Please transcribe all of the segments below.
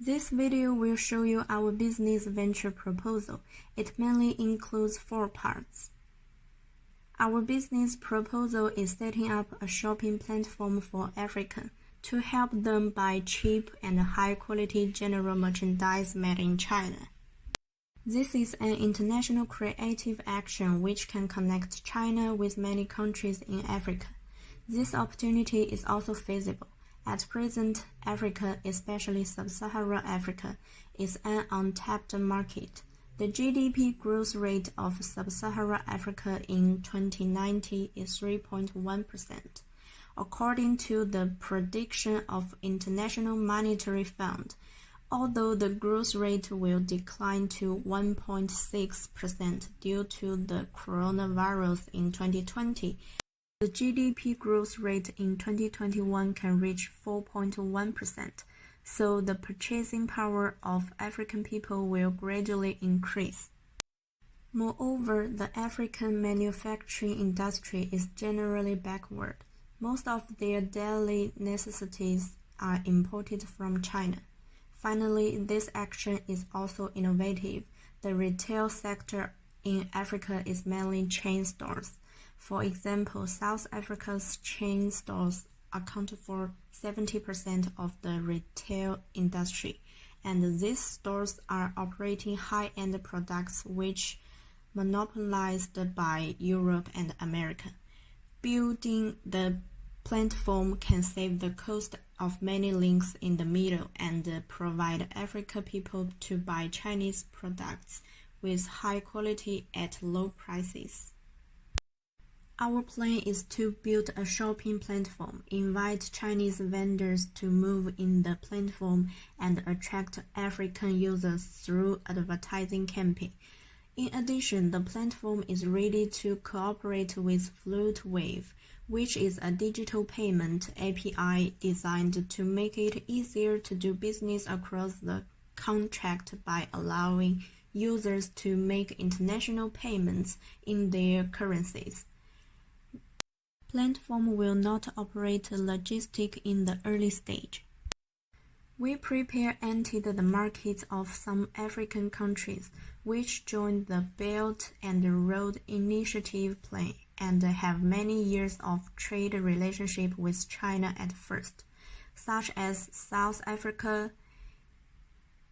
This video will show you our business venture proposal. It mainly includes 4 parts. Our business proposal is setting up a shopping platform for Africa to help them buy cheap and high-quality general merchandise made in China. This is an international creative action which can connect China with many countries in Africa. This opportunity is also feasible. At present, Africa, especially Sub-Saharan Africa, is an untapped market. The GDP growth rate of Sub-Saharan Africa in 2019 is 3.1%, according to the prediction of International Monetary Fund. Although the growth rate will decline to 1.6% due to the coronavirus in 2020, the GDP growth rate in 2021 can reach 4.1%, so the purchasing power of African people will gradually increase. Moreover, the African manufacturing industry is generally backward. Most of their daily necessities are imported from China. Finally, this action is also innovative. The retail sector in Africa is mainly chain stores. For example, South Africa's chain stores account for 70% of the retail industry, and these stores are operating high-end products which monopolized by Europe and America. Building the platform can save the cost of many links in the middle and provide African people to buy Chinese products with high quality at low prices. Our plan is to build a shopping platform, invite Chinese vendors to move in the platform, and attract African users through advertising campaign. In addition, the platform is ready to cooperate with FloatWave, which is a digital payment API designed to make it easier to do business across the contract by allowing users to make international payments in their currencies. Platform will not operate logistics in the early stage. We entered the markets of some African countries which joined the Belt and Road Initiative plan and have many years of trade relationship with China at first, such as South Africa,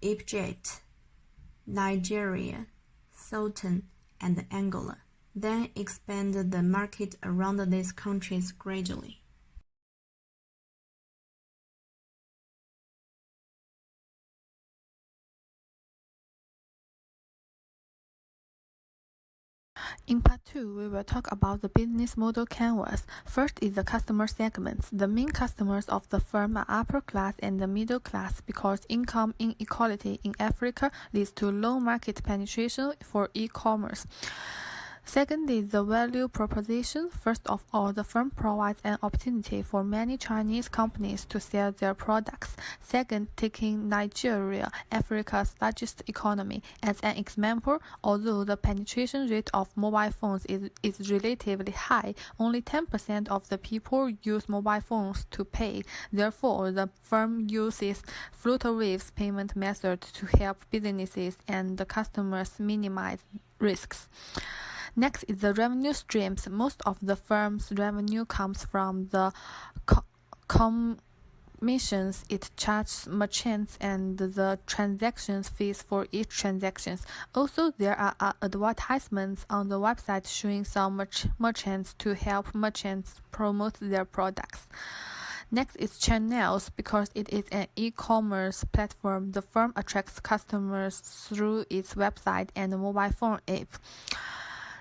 Egypt, Nigeria, Sudan, and Angola. Then expand the market around these countries gradually. In part 2, we will talk about the business model canvas. First is the customer segments. The main customers of the firm are upper class and the middle class because income inequality in Africa leads to low market penetration for e-commerce. Second is the value proposition. First of all, the firm provides an opportunity for many Chinese companies to sell their products. Second, taking Nigeria, Africa's largest economy, as an example, although the penetration rate of mobile phones is relatively high, only 10% of the people use mobile phones to pay. Therefore, the firm uses FloatWave's payment method to help businesses and the customers minimize risks. Next is the revenue streams. Most of the firm's revenue comes from the commissions it charges merchants and the transaction fees for each transaction. Also, there are advertisements on the website showing some merchants to help merchants promote their products. Next is channels. Because it is an e-commerce platform, the firm attracts customers through its website and mobile phone app.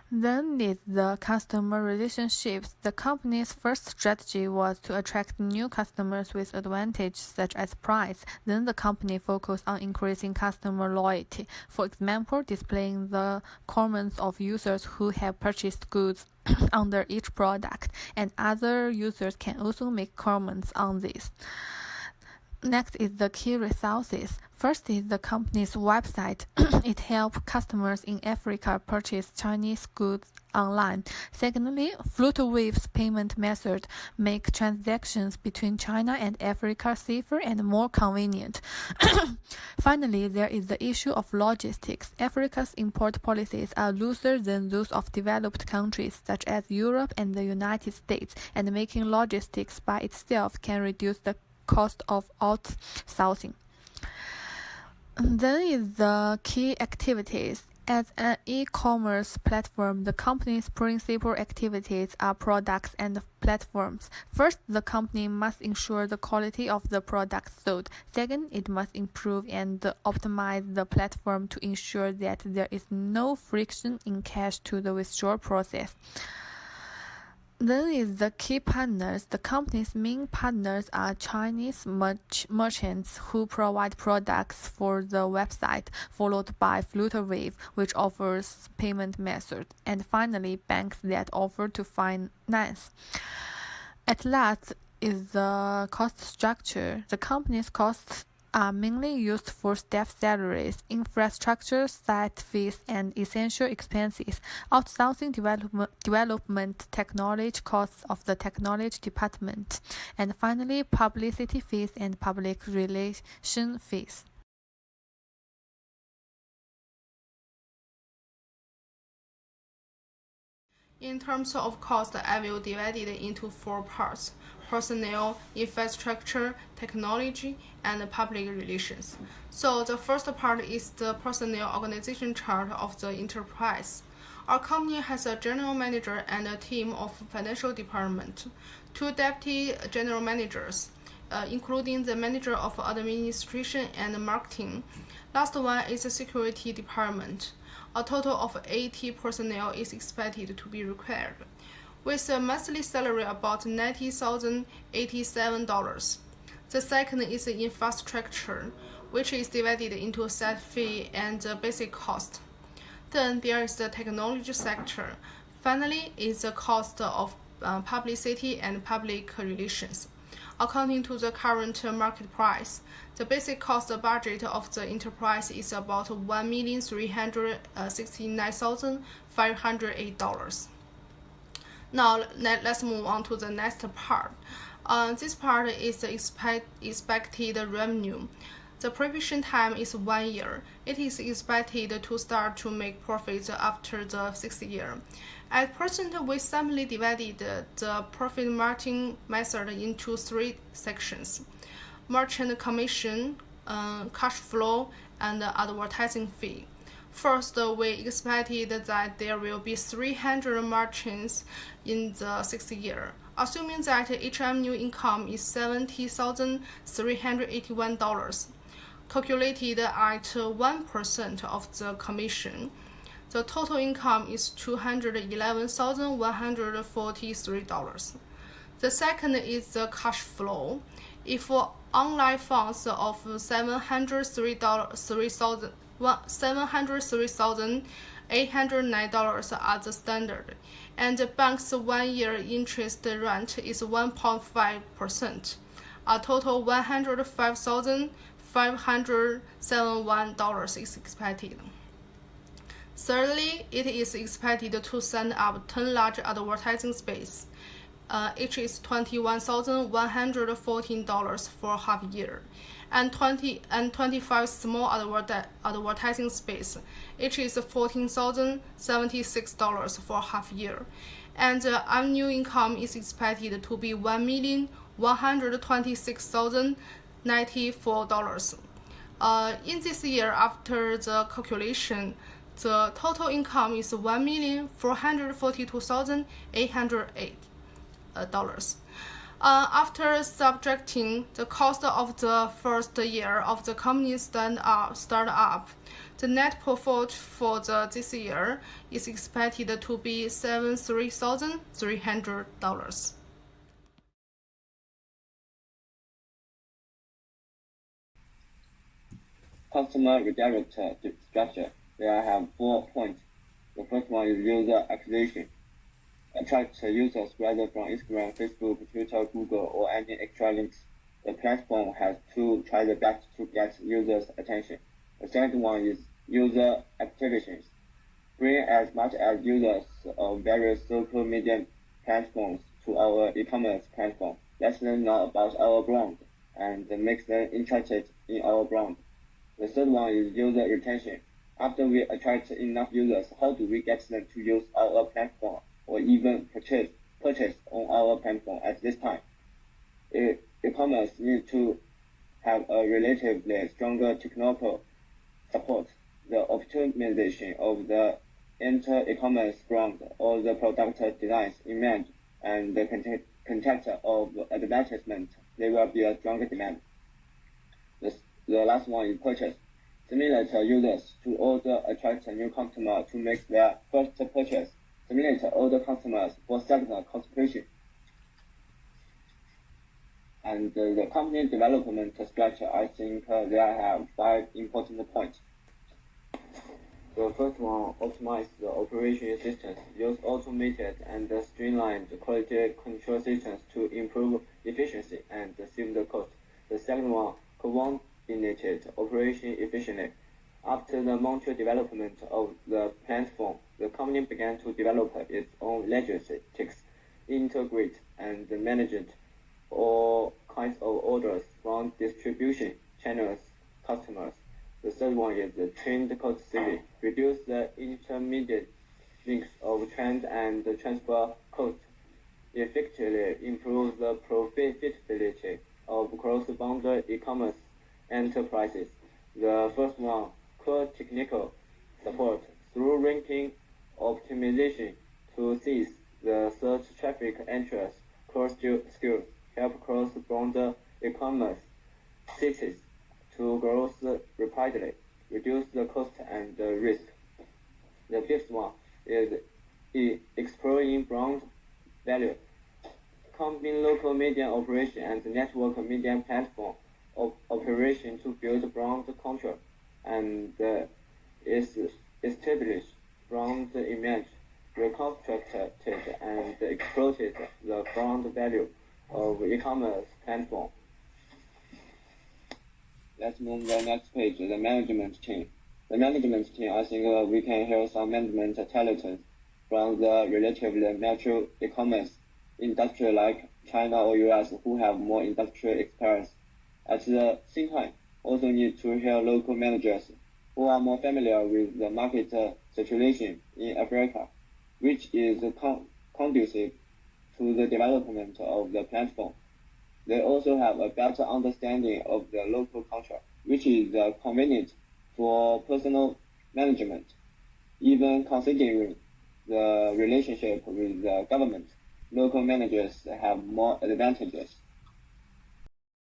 Then is the customer relationships. The company's first strategy was to attract new customers with advantages such as price. Then the company focused on increasing customer loyalty. For example, displaying the comments of users who have purchased goods under each product, and other users can also make comments on this. Next is the key resources. First is the company's website. It helps customers in Africa purchase Chinese goods online. Secondly, FluterWave's payment method make transactions between China and Africa safer and more convenient. Finally, there is the issue of logistics. Africa's import policies are looser than those of developed countries such as Europe and the United States, and making logistics by itself can reduce the cost of outsourcing. Then is the key activities. As an e-commerce platform, the company's principal activities are products and platforms. First, the company must ensure the quality of the products sold. Second, it must improve and optimize the platform to ensure that there is no friction in cash to the withdrawal process. Then is the key partners. The company's main partners are Chinese merchants who provide products for the website, followed by FluterWave, which offers payment methods, and finally banks that offer to finance. At last is the cost structure. The company's costs are mainly used for staff salaries, infrastructure, site fees, and essential expenses, outsourcing development technology costs of the technology department, and finally publicity fees and public relation fees. In terms of cost, I will divide it into 4 parts: personnel, infrastructure, technology, and public relations. So the first part is the personnel organization chart of the enterprise. Our company has a general manager and a team of financial department, 2 deputy general managers, including the manager of administration and marketing. Last one is the security department. A total of 80 personnel is expected to be required, with a monthly salary about $90,087. The second is the infrastructure, which is divided into set fee and basic cost. Then there is the technology sector. Finally is the cost of publicity and public relations. According to the current market price, the basic cost budget of the enterprise is about $1,369,508. Now let's move on to the next part. This part is the expected revenue. The preparation time is 1 year. It is expected to start to make profits after the 6th year. At present, we simply divided the profit margin method into 3 sections: merchant commission, cash flow, and advertising fee. First, we expected that there will be 300 merchants in the 6th year. Assuming that each annual income is $70,381, calculated at 1% of the commission, the total income is $211,143. The second is the cash flow. If online funds of $703,809 are the standard, and the bank's 1 year interest rate is 1.5%, a total $105,571 is expected. Thirdly, it is expected to send up 10 large advertising space. Each is $21,114 for half year, and 25 small advertising space. Each is $14,076 for half year, and the annual income is expected to be $1,126,094. In this year, after the calculation, the total income is $1,442,808. After subtracting the cost of the first year of the company's startup, the net profit for this year is expected to be $73,300. Customer redirect structure. There I have 4 points. The first one is user acquisition. Attract users whether from Instagram, Facebook, Twitter, Google, or any extra links the platform has to try the best to get users' attention. The second one is user activations. Bring as much as users of various social media platforms to our e-commerce platform. Let them know about our brand and make them interested in our brand. The third one is user retention. After we attract enough users, how do we get them to use our platform or even purchase on our platform at this time? E-commerce needs to have a relatively stronger technical support. The optimization of the entire e-commerce brand or the product design, image, and the content of advertisement, there will be a stronger demand. The last one is purchase. Stimulate users to order, attract a new customer to make their first purchase. Stimulate older customers for second consideration. And the company development structure, I think there have 5 important points. The first one, optimize the operation systems. Use automated and streamlined quality control systems to improve efficiency and save the cost. The second one, coordinated operation efficiently. After the mature development of the platform, the company began to develop its own logistics, integrate and manage all kinds of orders from distribution channels, customers. The third one is the trend cost saving. Reduce the intermediate links of trend and transfer cost. Effectively improve the profitability of cross-border e-commerce enterprises. The first one, core technical support through ranking optimization to seize the search traffic entries, core skills, help cross-border e-commerce cities to grow rapidly, reduce the cost and the risk. The fifth one is exploring brand value. Combine local media operation and network media platform operation to build brand control and establish brand image, reconstructed and exploited the brand value of e-commerce platform. Let's move to the next page, the management team. The management team, I think we can hear some management talents from the relatively mature e-commerce industry like China or US who have more industrial experience. At the same time, also need to hear local managers who are more familiar with the market situation in Africa, which is conducive to the development of the platform. They also have a better understanding of the local culture, which is convenient for personal management. Even considering the relationship with the government, local managers have more advantages.